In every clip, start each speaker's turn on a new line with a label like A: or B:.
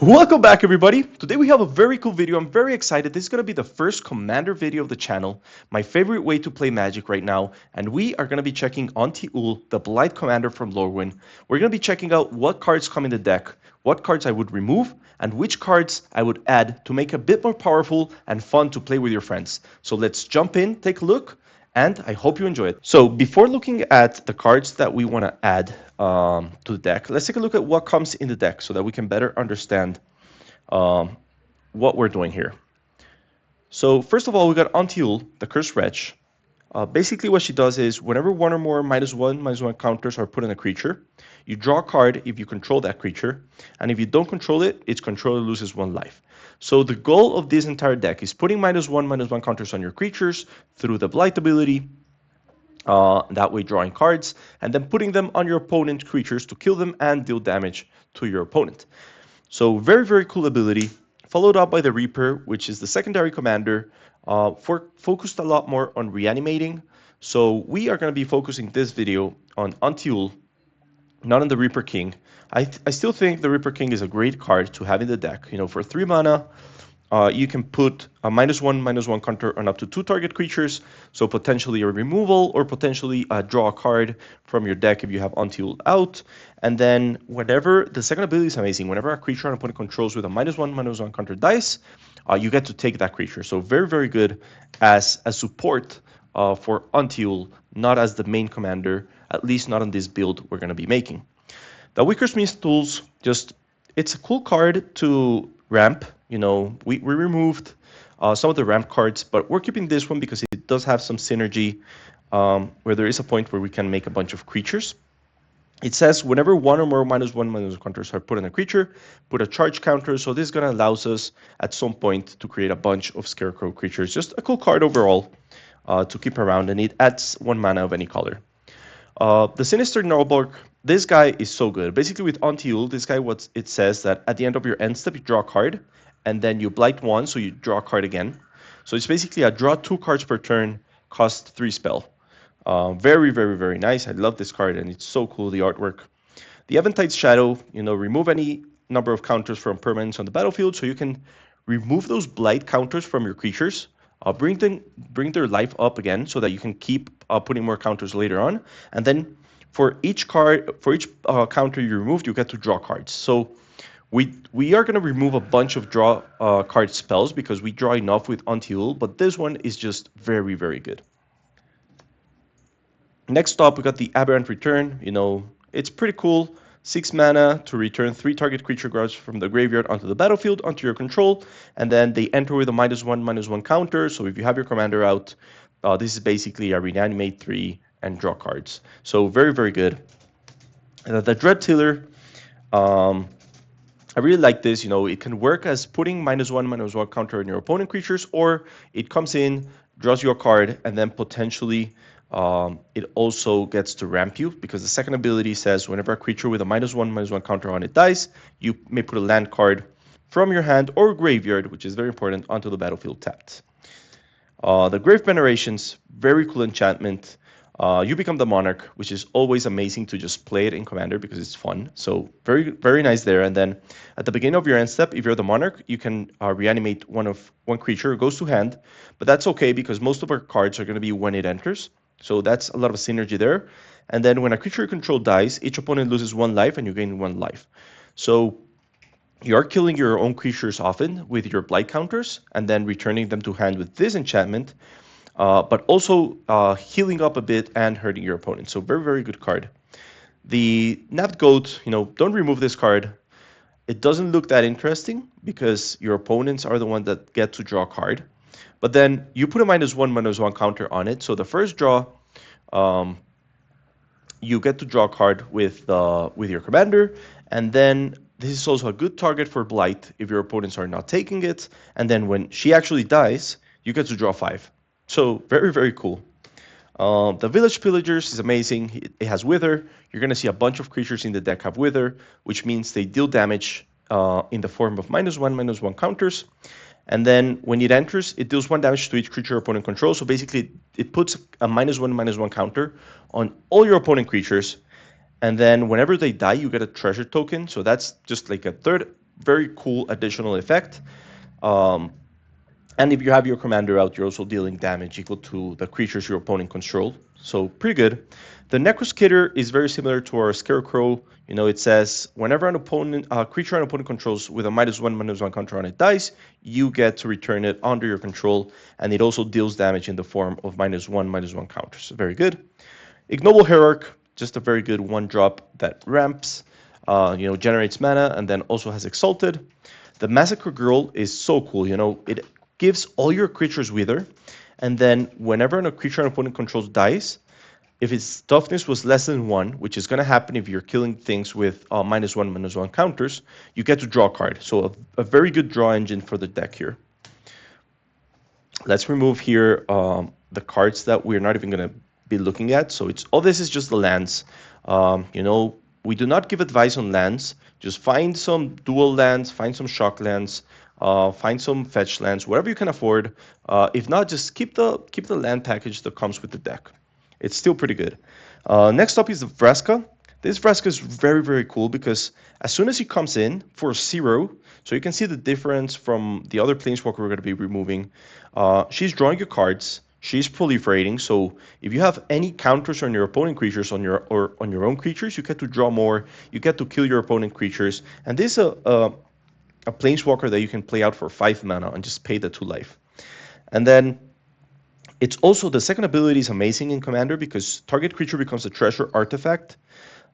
A: Welcome back, everybody. Today we have a very cool video. I'm very excited. This is going to be the first Commander video of the channel, my favorite way to play Magic right now, and we are going to be checking on Ul, the Blight Commander from Lorwyn. We're going to be checking out what cards come in the deck, what cards I would remove, and which cards I would add to make a bit more powerful and fun to play with your friends. So let's jump in, take a look, and I hope you enjoy it. So before looking at the cards that we want to add to the deck, let's take a look at what comes in the deck so that we can better understand um, what we're doing here. So first of all, we got Antiul, the Cursed Wretch. Basically what she does is whenever one or more -1/-1 counters are put on a creature, you draw a card if you control that creature, and if you don't control it, its controller loses 1 life. So the goal of this entire deck is putting -1/-1 counters on your creatures through the Blight ability, that way drawing cards, and then putting them on your opponent's creatures to kill them and deal damage to your opponent. So very, very cool ability, followed up by the Reaper, which is the secondary commander, focused a lot more on reanimating. So we are going to be focusing this video on Antiul, not on the Reaper King. I still think the Reaper King is a great card to have in the deck. You know, for 3 mana, you can put a -1/-1 counter on up to 2 target creatures, so potentially a removal or potentially draw a card from your deck if you have Until out. And then whenever, the second ability is amazing, whenever a creature an opponent controls with a -1/-1 counter dice, you get to take that creature. So very, very good as a support for Until, not as the main commander, at least not on this build we're going to be making. The Weaker Smith's Tools, it's a cool card to ramp. You know, we removed some of the ramp cards, but we're keeping this one because it does have some synergy where there is a point where we can make a bunch of creatures. It says whenever one or more -1/-1 counters are put on a creature, put a charge counter. So this is going to allow us at some point to create a bunch of Scarecrow creatures. Just a cool card overall to keep around, and it adds 1 mana of any color. The Sinister Gnarlborg, this guy is so good. Basically with Antiul, this guy, what it says that at the end of your end step, you draw a card, and then you blight 1, so you draw a card again. So it's basically a draw 2 cards per turn, cost 3 spell. Very, very, very nice. I love this card, and it's so cool, the artwork. The Eventide Shadow, you know, remove any number of counters from permanents on the battlefield, so you can remove those blight counters from your creatures, bring their life up again, so that you can keep putting more counters later on. And then for each counter you removed, you get to draw cards. So we are going to remove a bunch of draw card spells because we draw enough with Until, but this one is just very, very good. Next up, we got the Aberrant Return. You know, it's pretty cool. 6 mana to return 3 target creature cards from the graveyard onto the battlefield, onto your control, and then they enter with a -1/-1 counter. So if you have your commander out, this is basically a reanimate 3 and draw cards. So very, very good. The Dread Tiller, I really like this. You know, it can work as putting -1/-1 counter on your opponent creatures, or it comes in, draws you a card, and then potentially it also gets to ramp you, because the second ability says whenever a creature with a -1/-1 counter on it dies, you may put a land card from your hand or graveyard, which is very important, onto the battlefield tapped. The Grave Venerations, very cool enchantment. You become the Monarch, which is always amazing to just play it in Commander because it's fun. So very, very nice there. And then at the beginning of your end step, if you're the Monarch, you can reanimate one creature. It goes to hand, but that's okay because most of our cards are going to be when it enters. So that's a lot of synergy there. And then when a creature you control dies, each opponent loses 1 life and you gain 1 life. So you are killing your own creatures often with your blight counters and then returning them to hand with this enchantment, but also healing up a bit and hurting your opponent. So very, very good card. The Nabbed Goat, you know, don't remove this card. It doesn't look that interesting because your opponents are the ones that get to draw a card. But then you put a -1/-1 counter on it. So the first draw, you get to draw a card with your commander, and then this is also a good target for Blight if your opponents are not taking it. And then when she actually dies, you get to draw 5. So very, very cool. The Village Pillagers is amazing. It has Wither. You're going to see a bunch of creatures in the deck have Wither, which means they deal damage in the form of -1/-1 counters. And then when it enters, it deals 1 damage to each creature opponent controls. So basically, it puts a -1/-1 counter on all your opponent creatures. And then whenever they die, you get a treasure token. So that's just like a third very cool additional effect. Um, and if you have your commander out, you're also dealing damage equal to the creatures your opponent controls. So pretty good. The Necroskitter is very similar to our Scarecrow. You know, it says whenever an opponent, creature an opponent controls with a -1/-1 counter on it dies, you get to return it under your control, and it also deals damage in the form of -1/-1 counters. Very good. Ignoble Hierarch, just a very good one drop that ramps, generates mana, and then also has Exalted. The Massacre Girl is so cool. You know, it gives all your creatures Wither, and then whenever a creature an opponent controls dies, if its toughness was less than 1, which is going to happen if you're killing things with -1/-1 counters, you get to draw a card. So a very good draw engine for the deck here. Let's remove here the cards that we're not even going to be looking at. So it's all this is just the lands. We do not give advice on lands. Just find some dual lands, find some shock lands, find some fetch lands, whatever you can afford. If not, just keep the land package that comes with the deck. It's still pretty good. Next up is the Vraska. This Vraska is very, very cool because as soon as he comes in for 0, so you can see the difference from the other Planeswalker we're going to be removing. She's drawing your cards. She's proliferating. So if you have any counters on your opponent creatures on your own creatures, you get to draw more. You get to kill your opponent creatures. And this is a Planeswalker that you can play out for 5 mana and just pay the 2 life. And then it's also, the second ability is amazing in Commander because target creature becomes a treasure artifact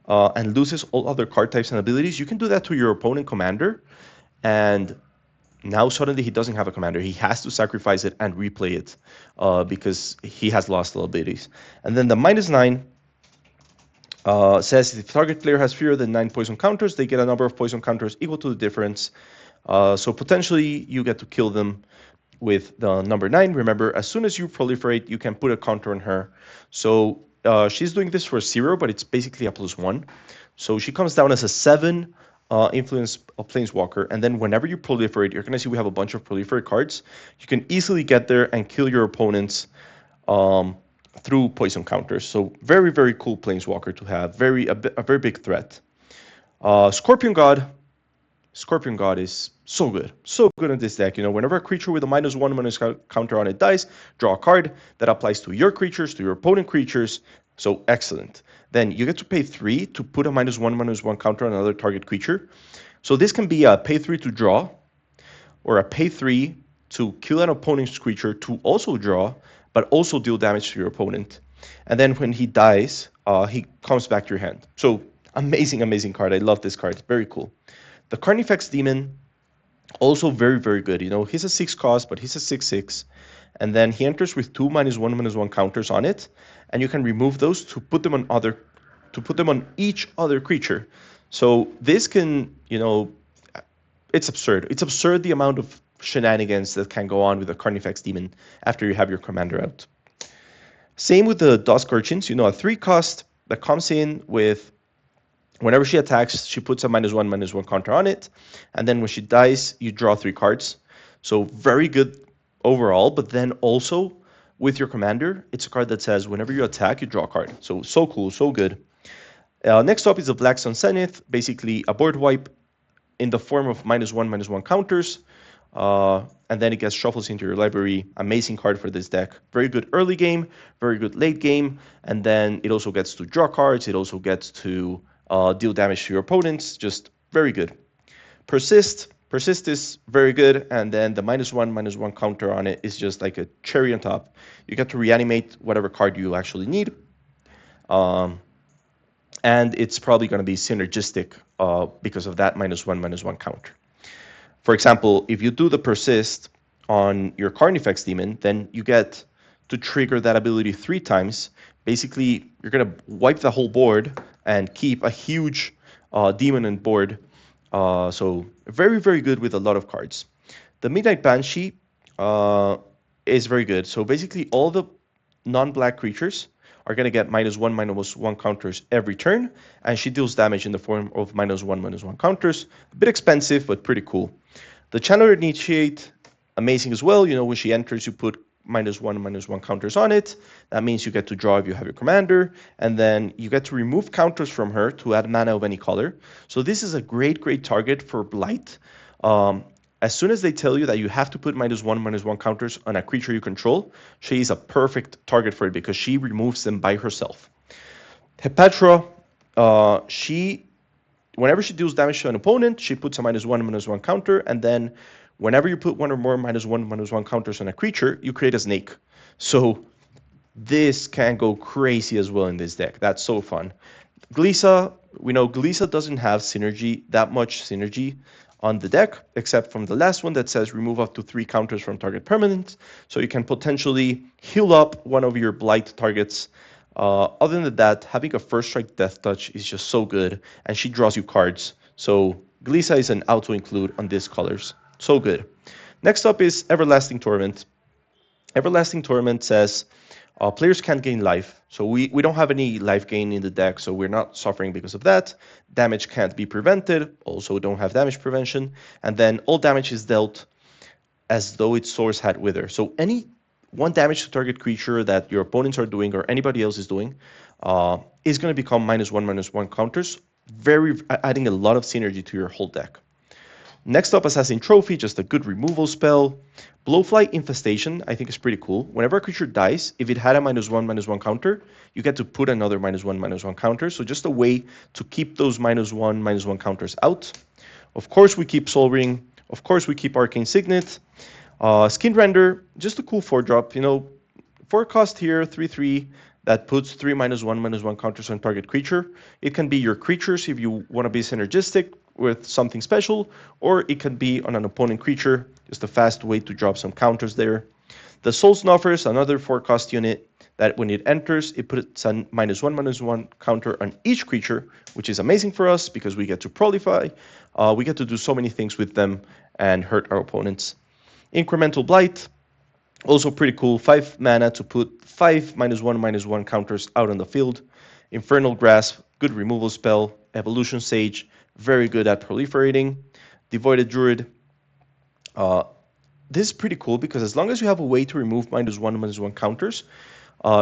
A: and loses all other card types and abilities. You can do that to your opponent commander, and now suddenly he doesn't have a commander. He has to sacrifice it and replay it because he has lost all abilities. And then the -9 says if the target player has fewer than 9 poison counters, they get a number of poison counters equal to the difference. So potentially you get to kill them with the number 9. Remember, as soon as you proliferate, you can put a counter on her. So she's doing this for 0, but it's basically a +1. So she comes down as a 7 influence of Planeswalker, and then whenever you proliferate, you're going to see we have a bunch of proliferate cards. You can easily get there and kill your opponents through poison counters. So very, very cool Planeswalker to have. A very big threat. Scorpion God. Scorpion God is so good in this deck. You know, whenever a creature with a -1 counter on it dies, draw a card that applies to your creatures, to your opponent creatures. So excellent. Then you get to pay 3 to put a -1/-1 counter on another target creature. So this can be a pay 3 to draw, or a pay 3 to kill an opponent's creature to also draw, but also deal damage to your opponent. And then when he dies, he comes back to your hand. So amazing card. I love this card. It's very cool. The Carnifex Demon, also very, very good. You know, he's a 6 cost, but he's a 6/6. And then he enters with 2 -1/-1 counters on it, and you can remove those to put them on each other creature. So this can, it's absurd. It's absurd the amount of shenanigans that can go on with the Carnifex Demon after you have your commander out. Same with the Dusk Urchins, a 3 cost that comes in with, whenever she attacks, she puts a -1/-1 counter on it, and then when she dies, you draw 3 cards. So very good overall, but then also with your commander, it's a card that says whenever you attack, you draw a card. So cool, so good. Next up is the Black Sun Zenith, basically a board wipe in the form of -1/-1 counters, and then it gets shuffles into your library. Amazing card for this deck. Very good early game, very good late game, and then it also gets to draw cards. It also gets to deal damage to your opponents. Just very good. Persist is very good, and then the -1/-1 counter on it is just like a cherry on top. You get to reanimate whatever card you actually need, and it's probably going to be synergistic because of that -1/-1 counter. For example, if you do the Persist on your Carnifex Demon, then you get to trigger that ability 3 times. Basically, you're going to wipe the whole board and keep a huge demon on board. So very, very good with a lot of cards. The Midnight Banshee is very good. So basically, all the non-black creatures are going to get -1/-1 counters every turn, and she deals damage in the form of -1/-1 counters. A bit expensive, but pretty cool. The Channeler Initiate, amazing as well. When she enters, you put -1/-1 counters on it. That means you get to draw if you have your commander, and then you get to remove counters from her to add mana of any color. So this is a great target for Blight. As soon as they tell you that you have to put -1/-1 counters on a creature you control, she is a perfect target for it because she removes them by herself. Hepetra, whenever she deals damage to an opponent, she puts a -1/-1 counter, and then whenever you put one or more -1/-1 counters on a creature, you create a snake. So this can go crazy as well in this deck. That's so fun. Glisa, we know Glisa doesn't have that much synergy on the deck, except from the last one that says remove up to 3 counters from target permanent. So you can potentially heal up one of your Blight targets. Other than that, having a first strike death touch is just so good, and she draws you cards. So Glisa is an auto include on these colors. So good. Next up is Everlasting Torment. Everlasting Torment says players can't gain life. So we don't have any life gain in the deck, so we're not suffering because of that. Damage can't be prevented, also don't have damage prevention. And then all damage is dealt as though its source had Wither. So any 1 damage to target creature that your opponents are doing or anybody else is doing is going to become -1/-1 counters, adding a lot of synergy to your whole deck. Next up, Assassin Trophy, just a good removal spell. Blowfly Infestation, I think is pretty cool. Whenever a creature dies, if it had a -1/-1 counter, you get to put another -1/-1 counter. So just a way to keep those -1/-1 counters out. Of course, we keep Soul Ring. Of course, we keep Arcane Signet. Skin Render, just a cool 4-drop. 4 cost here, 3/3, that puts 3 -1/-1 counters on target creature. It can be your creatures if you want to be synergistic with something special, or it can be on an opponent creature, just a fast way to drop some counters there. The Soul Snuffers, another 4-cost unit that when it enters, it puts a -1/-1 counter on each creature, which is amazing for us because we get to prolify. We get to do so many things with them and hurt our opponents. Incremental Blight, also pretty cool. 5 mana to put 5 -1/-1 counters out on the field. Infernal Grasp, good removal spell. Evolution Sage, very good at proliferating. Devoided Druid. This is pretty cool because as long as you have a way to remove -1/-1 counters,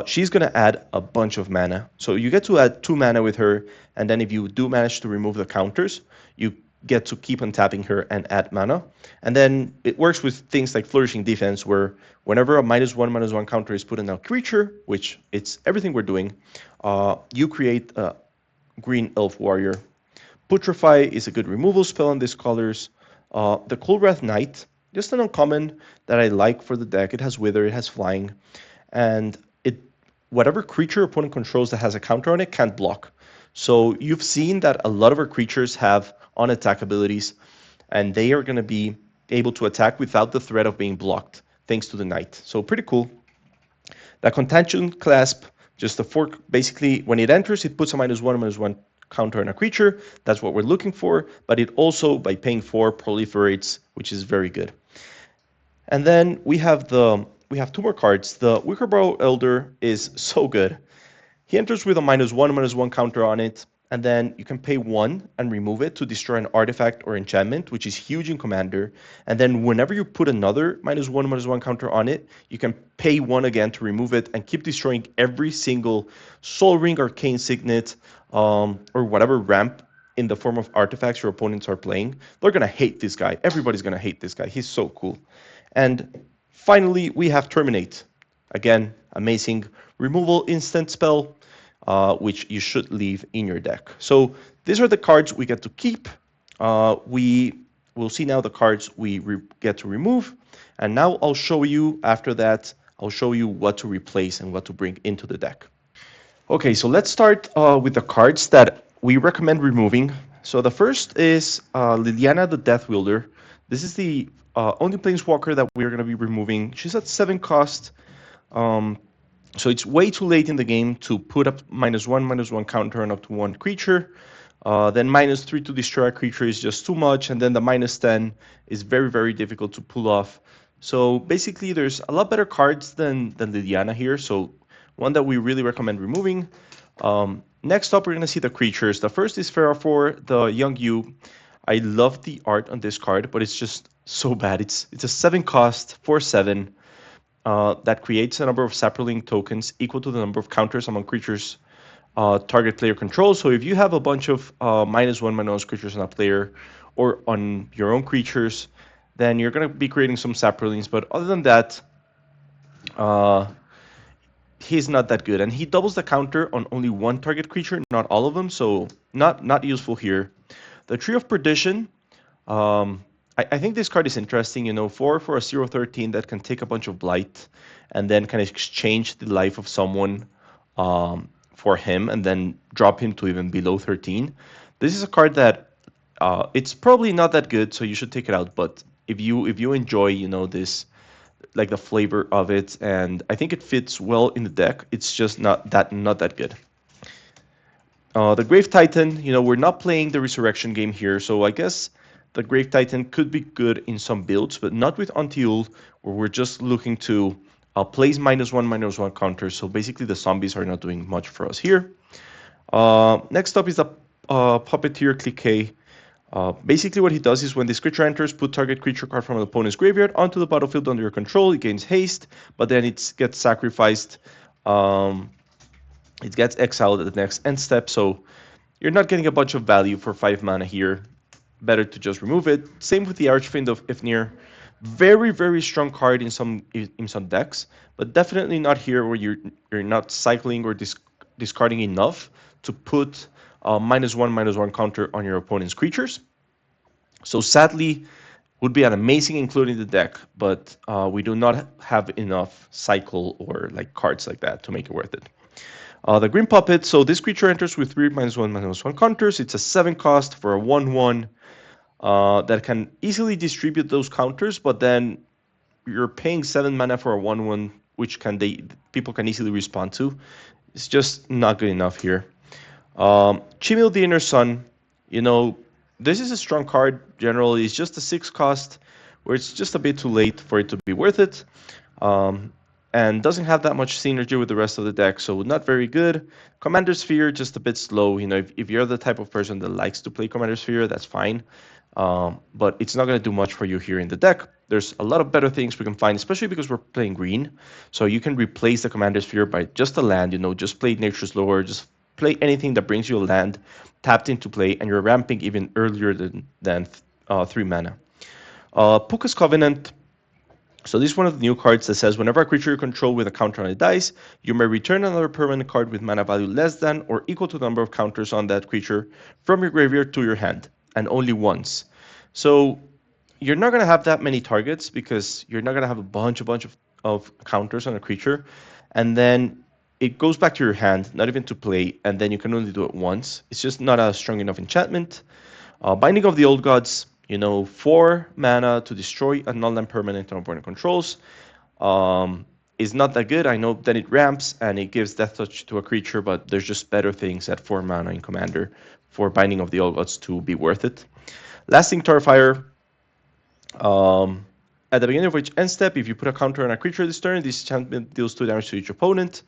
A: she's going to add a bunch of mana. So you get to add 2 mana with her, and then if you do manage to remove the counters, you get to keep on tapping her and add mana. And then it works with things like Flourishing Defense, where whenever a -1/-1 counter is put on a creature, which it's everything we're doing, you create a Green Elf Warrior. Putrefy is a good removal spell on these colors. The Coolwrath Knight, just an uncommon that I like for the deck. It has Wither, it has Flying, and whatever creature opponent controls that has a counter on it can't block. So you've seen that a lot of our creatures have on-attack abilities, and they are going to be able to attack without the threat of being blocked, thanks to the Knight. So pretty cool. The Contagion Clasp, just a fork. Basically, when it enters, it puts a -1/-1 counter on a creature. That's what we're looking for, but it also, by paying 4, proliferates, which is very good. And then we have 2 more cards. The Wickerbrow Elder is so good. He enters with a -1/-1 counter on it, and then you can pay 1 and remove it to destroy an artifact or enchantment, which is huge in Commander. And then whenever you put another -1/-1 counter on it, you can pay 1 again to remove it and keep destroying every single Soul Ring, Arcane Signet, or whatever ramp in the form of artifacts your opponents are playing. They're going to hate this guy. Everybody's going to hate this guy. He's so cool. And finally, we have Terminate. Again, amazing removal instant spell, which you should leave in your deck. So these are the cards we get to keep. We will see now the cards we get to remove. And now I'll show you, after that, I'll show you what to replace and what to bring into the deck. Okay, so let's start with the cards that we recommend removing. So the first is Liliana the Death Wielder. This is the only Planeswalker that we're going to be removing. She's at 7 cost. So it's way too late in the game to put up -1/-1 counter on up to 1 creature. Then -3 to destroy a creature is just too much. And then the -10 is very difficult to pull off. So basically, there's a lot better cards than Liliana here. So one that we really recommend removing. Next up, we're going to see the creatures. The first is Ferafor, the Young You. I love the art on this card, but it's just so bad. It's a 7 cost, 4/7. that creates a number of sapperling tokens equal to the number of counters among creatures target player controls. So if you have a bunch of -1/-1 creatures on a player or on your own creatures, then you're going to be creating some sapperlings. But other than that, uh, he's not that good. And he doubles the counter on only one target creature, not all of them. So not useful here. The Tree of Perdition. Um, I think this card is interesting. 4 for a 0/13 that can take a bunch of blight and then kind of exchange the life of someone for him and then drop him to even below 13. This is a card that it's probably not that good, so you should take it out. But if you enjoy, this, like the flavor of it, and I think it fits well in the deck, it's just not that good. The Grave Titan, we're not playing the Resurrection game here, so I guess the Grave Titan could be good in some builds, but not with Antiul, where we're just looking to place -1/-1 counters. So basically, the zombies are not doing much for us here. Next up is the Puppeteer Clique. Basically, what he does is when this creature enters, put target creature card from an opponent's graveyard onto the battlefield under your control. It gains haste, but then it gets sacrificed. It gets exiled at the next end step, so you're not getting a bunch of value for 5 mana here. Better to just remove it. Same with the Archfiend of Ifnir. Very, very strong card in some decks, but definitely not here where you're not cycling or discarding enough to put -1/-1 counter on your opponent's creatures. So sadly, would be an amazing include in the deck, but we do not have enough cycle or like cards like that to make it worth it. The Green Puppet, so this creature enters with 3 -1/-1 counters. It's a 7 cost for a 1/1 that can easily distribute those counters, but then you're paying 7 mana for a 1/1, which people can easily respond to. It's just not good enough here. Chimil the Inner Sun, this is a strong card generally. It's just a 6 cost where it's just a bit too late for it to be worth it. And doesn't have that much synergy with the rest of the deck, so not very good. Commander Sphere, just a bit slow. If you're the type of person that likes to play Commander Sphere, that's fine. But it's not going to do much for you here in the deck. There's a lot of better things we can find, especially because we're playing green. So you can replace the Commander Sphere by just a land, just play Nature's Lore, just play anything that brings you a land tapped into play, and you're ramping even earlier than 3 mana. Puka's Covenant. So this is one of the new cards that says whenever a creature you control with a counter on it dies, you may return another permanent card with mana value less than or equal to the number of counters on that creature from your graveyard to your hand, and only once. So you're not going to have that many targets because you're not going to have a bunch of counters on a creature, and then it goes back to your hand, not even to play, and then you can only do it once. It's just not a strong enough enchantment. Binding of the Old Gods, 4 mana to destroy a non-land permanent on opponent controls. Is not that good. I know that it ramps and it gives Death Touch to a creature, but there's just better things at 4 mana in Commander for Binding of the Old Gods to be worth it. Lasting Terrifier. At the beginning of each end step, if you put a counter on a creature this turn, this enchantment deals 2 damage to each opponent.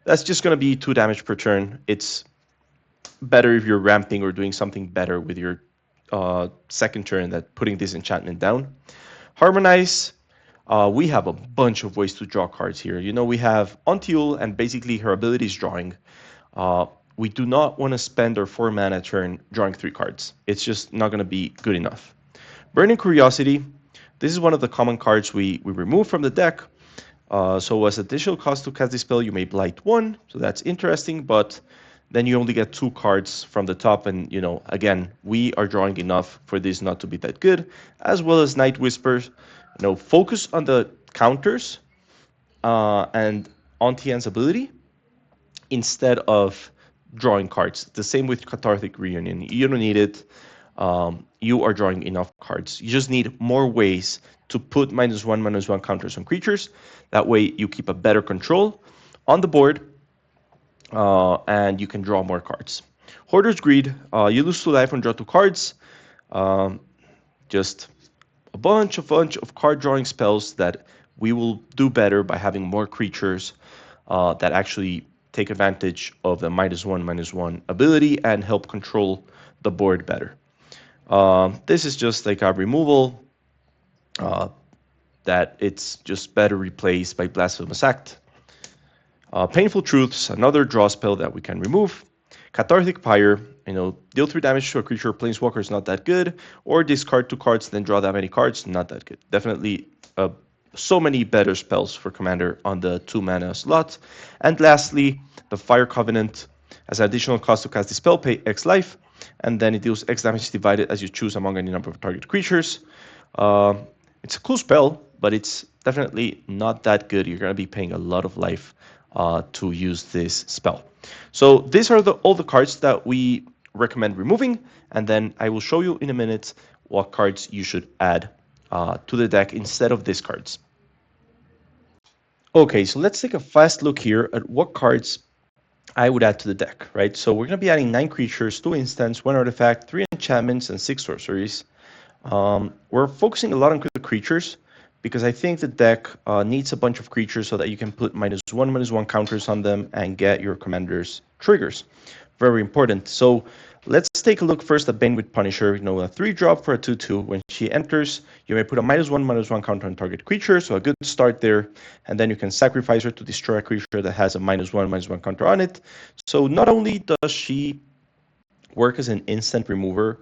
A: That's just going to be 2 damage per turn. It's better if you're ramping or doing something better with your second turn than putting this enchantment down. Harmonize. We have a bunch of ways to draw cards here. We have Antiul, and basically her ability is drawing. We do not want to spend our 4 mana turn drawing 3 cards. It's just not going to be good enough. Burning Curiosity. This is one of the common cards we remove from the deck. So as additional cost to cast this spell, you may Blight 1. So that's interesting, but then you only get 2 cards from the top. And, again, we are drawing enough for this not to be that good. As well as Night Whispers. Focus on the counters and on Tian's ability instead of drawing cards. The same with Cathartic Reunion. You don't need it. You are drawing enough cards. You just need more ways to put -1/-1 counters on creatures. That way you keep a better control on the board and you can draw more cards. Hoarder's Greed. You lose 2 life and draw 2 cards. Just a bunch of card drawing spells that we will do better by having more creatures that actually take advantage of the -1/-1 ability and help control the board better. This is just like a removal. that it's just better replaced by Blasphemous Act. Painful Truths, another draw spell that we can remove. Cathartic Pyre, deal 3 damage to a creature or planeswalker is not that good. Or discard 2 cards, then draw that many cards, not that good. Definitely so many better spells for Commander on the 2 mana slot. And lastly, the Fire Covenant. As an additional cost to cast the spell, pay X life, and then it deals X damage divided as you choose among any number of target creatures. It's a cool spell, but it's definitely not that good. You're going to be paying a lot of life to use this spell. So these are all the cards that we recommend removing, and then I will show you in a minute what cards you should add to the deck instead of these cards. Okay, so let's take a fast look here at what cards I would add to the deck, right? So we're going to be adding 9 creatures, 2 instants, 1 artifact, 3 enchantments, and 6 sorceries. We're focusing a lot on the creatures because I think the deck needs a bunch of creatures so that you can put -1/-1 counters on them and get your commander's triggers. Very important. So let's take a look first at Banewith Punisher. A 3-drop for a 2/2. When she enters, you may put a -1/-1 counter on target creature, so a good start there. And then you can sacrifice her to destroy a creature that has a -1/-1 counter on it. So not only does she work as an instant remover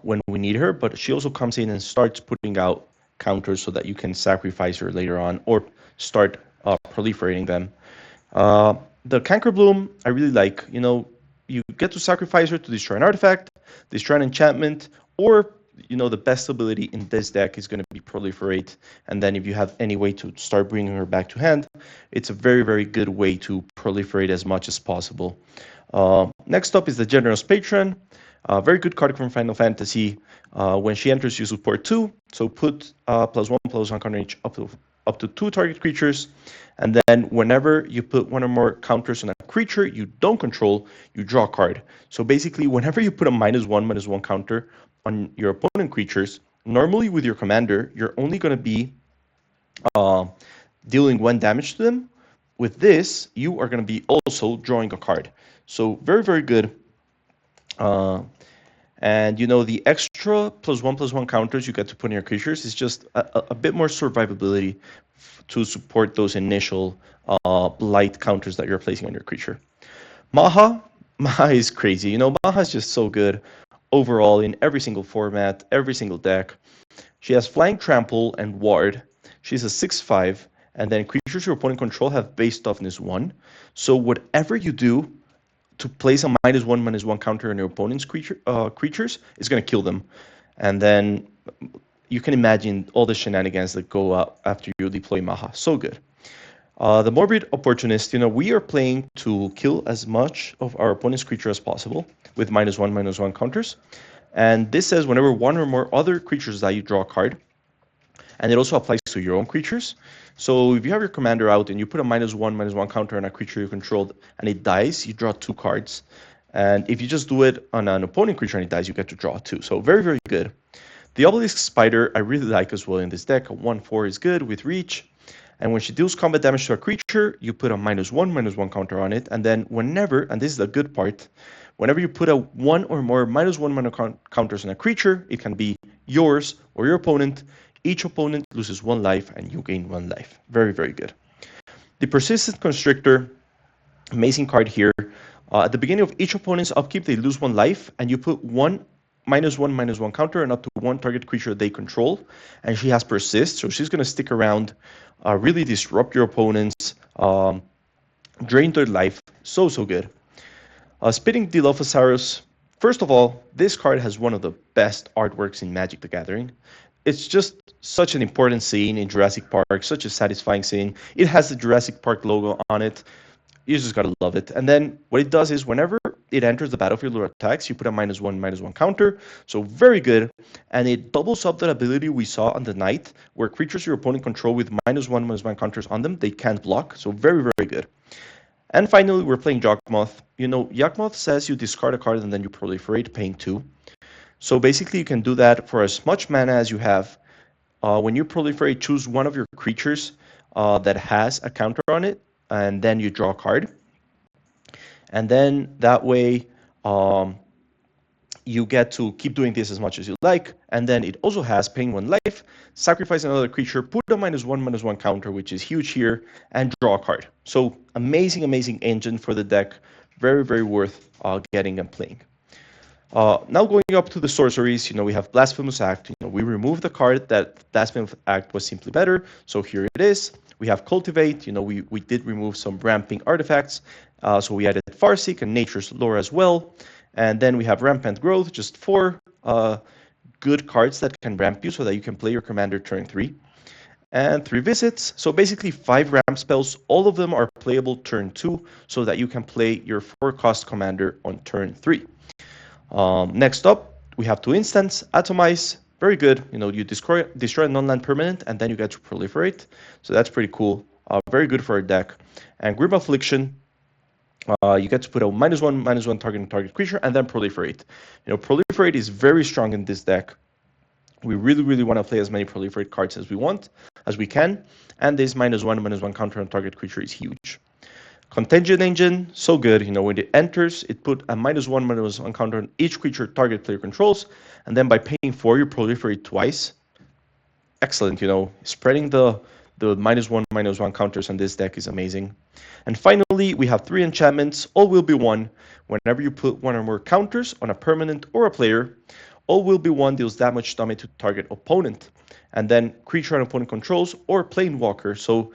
A: when we need her, but she also comes in and starts putting out counters so that you can sacrifice her later on or start proliferating them. The Canker Bloom, I really like. You get to sacrifice her to destroy an artifact, destroy an enchantment, or the best ability in this deck is going to be proliferate. And then if you have any way to start bringing her back to hand, it's a very, very good way to proliferate as much as possible. Next up is the Generous Patron. Very good card from Final Fantasy. When she enters, you support 2. So put +1/+1 counter each up to 2 target creatures. And then whenever you put 1 or more counters on a creature you don't control, you draw a card. So basically, whenever you put a -1/-1 counter on your opponent creatures, normally with your commander, you're only going to be dealing 1 damage to them. With this, you are going to be also drawing a card. So very, very good. And the extra +1/+1 counters you get to put in your creatures is just a bit more survivability to support those initial blight counters that you're placing on your creature. Maha is crazy. Maha is just so good overall in every single format, every single deck. She has Flying, Trample, and Ward. She's a 6/5, and then creatures your opponent control have base toughness 1. So whatever you do to place a -1/-1 counter on your opponent's creatures is going to kill them. And then you can imagine all the shenanigans that go up after you deploy Maha. So good. The Morbid Opportunist, we are playing to kill as much of our opponent's creature as possible with -1/-1 counters. And this says whenever 1 or more other creatures die, you draw a card. And it also applies to your own creatures. So if you have your commander out and you put a -1/-1 counter on a creature you control and it dies, you draw 2 cards. And if you just do it on an opponent creature and it dies, you get to draw 2. So very, very good. The Obelisk Spider I really like as well in this deck. A 1/4 is good with reach. And when she deals combat damage to a creature, you put a -1/-1 counter on it. And then whenever, and this is the good part, whenever you put a 1 or more -1 counters on a creature, it can be yours or your opponent. Each opponent loses 1 life and you gain 1 life. Very, very good. The Persistent Constrictor, amazing card here. At the beginning of each opponent's upkeep, they lose 1 life, and you put 1 -1/-1 counter and up to 1 target creature they control. And she has Persist, so she's going to stick around, really disrupt your opponents, drain their life. So, so good. Spitting Dilophosaurus. First of all, this card has one of the best artworks in Magic the Gathering. It's just such an important scene in Jurassic Park, such a satisfying scene. It has the Jurassic Park logo on it. You just gotta love it. And then what it does is whenever it enters the battlefield or attacks, you put a -1/-1 counter. So very good. And it doubles up that ability we saw on the night, where creatures your opponent control with -1/-1 counters on them, they can't block. So very, very good. And finally, we're playing Yawgmoth. Yawgmoth says you discard a card and then you proliferate, paying 2. So basically, you can do that for as much mana as you have. When you proliferate, choose one of your creatures that has a counter on it, and then you draw a card. And then that way, You get to keep doing this as much as you like, and then it also has paying 1 life, sacrifice another creature, put a -1/-1 counter, which is huge here, and draw a card. So amazing, amazing engine for the deck. Very, very worth getting and playing. Now going up to the sorceries, we have Blasphemous Act. We removed the card that Blasphemous Act was simply better, so here it is. We have Cultivate. We did remove some ramping artifacts, so we added Farseek and Nature's Lore as well. And then we have Rampant Growth, just 4 good cards that can ramp you so that you can play your commander turn 3. And 3 visits, so basically 5 ramp spells. All of them are playable turn 2, so that you can play your 4-cost commander on turn 3. Next up, we have 2 instants, Atomize, very good. You destroy a non-land permanent, and then you get to proliferate. So that's pretty cool. Very good for our deck. And Grim Affliction, you get to put a -1/-1 target creature, and then proliferate. Proliferate is very strong in this deck. We really, really want to play as many proliferate cards as we can, and this -1/-1 counter on target creature is huge. Contingent Engine, so good. When it enters, it put a -1/-1 counter on each creature target player controls, and then by paying 4, you proliferate twice. Excellent. Spreading the -1/-1 counters on this deck is amazing. And finally, we have 3 enchantments. All will be 1. Whenever you put 1 or more counters on a permanent or a player, all will be 1 deals damage to target opponent. And then creature an opponent controls or Planewalker. So,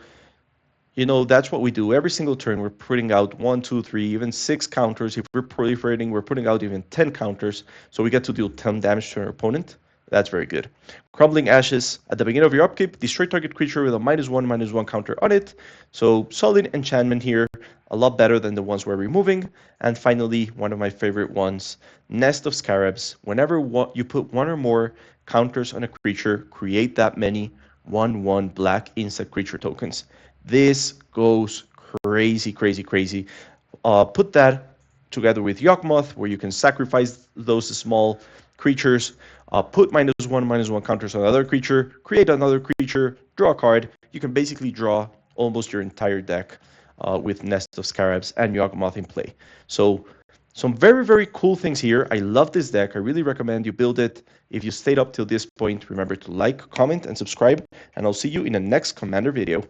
A: that's what we do. Every single turn, we're putting out 1, 2, 3, even 6 counters. If we're proliferating, we're putting out even 10 counters. So we get to deal 10 damage to our opponent. That's very good. Crumbling Ashes. At the beginning of your upkeep, destroy target creature with a -1/-1 counter on it. So solid enchantment here. A lot better than the ones we're removing. And finally, one of my favorite ones, Nest of Scarabs. Whenever you put 1 or more counters on a creature, create that many 1/1 black insect creature tokens. This goes crazy, crazy, crazy. Put that together with Yawgmoth, where you can sacrifice those small creatures, put -1/-1 counters on another creature, create another creature, draw a card. You can basically draw almost your entire deck with Nest of Scarabs and Yawgmoth in play. So some very, very cool things here. I love this deck. I really recommend you build it. If you stayed up till this point, remember to like, comment, and subscribe, and I'll see you in the next Commander video.